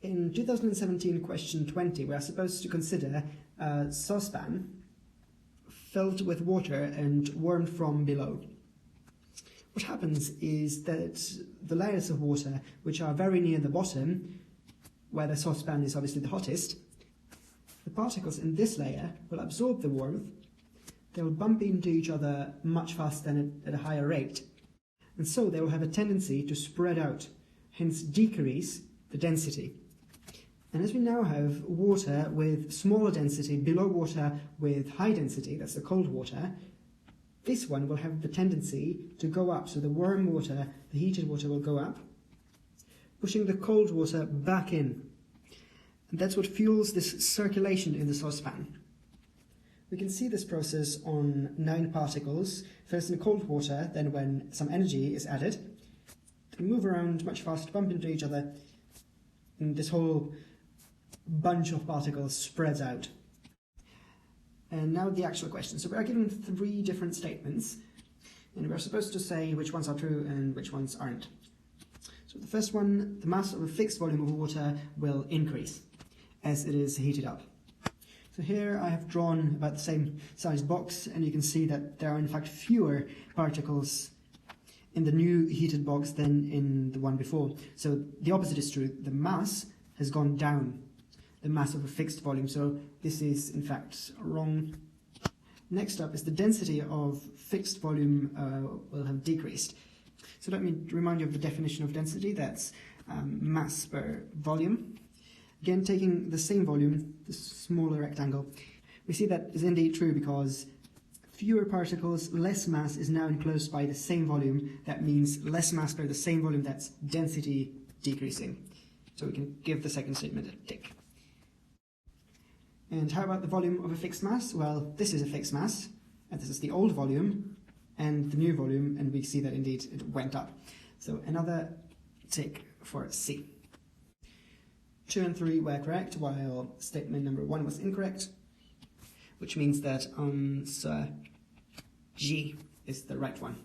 In 2017 question 20, we are supposed to consider a saucepan filled with water and warmed from below. What happens is that the layers of water, which are very near the bottom, where the saucepan is obviously the hottest, the particles in this layer will absorb the warmth, they will bump into each other much faster and at a higher rate, and so they will have a tendency to spread out, hence decrease the density. And as we now have water with smaller density below water with high density, that's the cold water, this one will have the tendency to go up. So the warm water, the heated water will go up, pushing the cold water back in. And that's what fuels this circulation in the saucepan. We can see this process on 9 particles, first in cold water, then when some energy is added. They move around much faster, bump into each other, and this whole bunch of particles spreads out. And now the actual question. So we are given 3 different statements, and we're supposed to say which ones are true and which ones aren't. So the first one, the mass of a fixed volume of water will increase as it is heated up. So here I have drawn about the same size box, and you can see that there are in fact fewer particles in the new heated box than in the one before. So the opposite is true. The mass has gone down, the mass of a fixed volume, so this is in fact wrong. Next up is the density of fixed volume will have decreased. So let me remind you of the definition of density. That's mass per volume. Again, taking the same volume, the smaller rectangle, we see that is indeed true because fewer particles, less mass is now enclosed by the same volume. That means less mass per the same volume, that's density decreasing. So we can give the second statement a tick. And how about the volume of a fixed mass? Well, this is a fixed mass, and this is the old volume and the new volume, and we see that indeed it went up. So another tick for C. 2 and 3 were correct, while statement number 1 was incorrect, which means that answer G is the right one.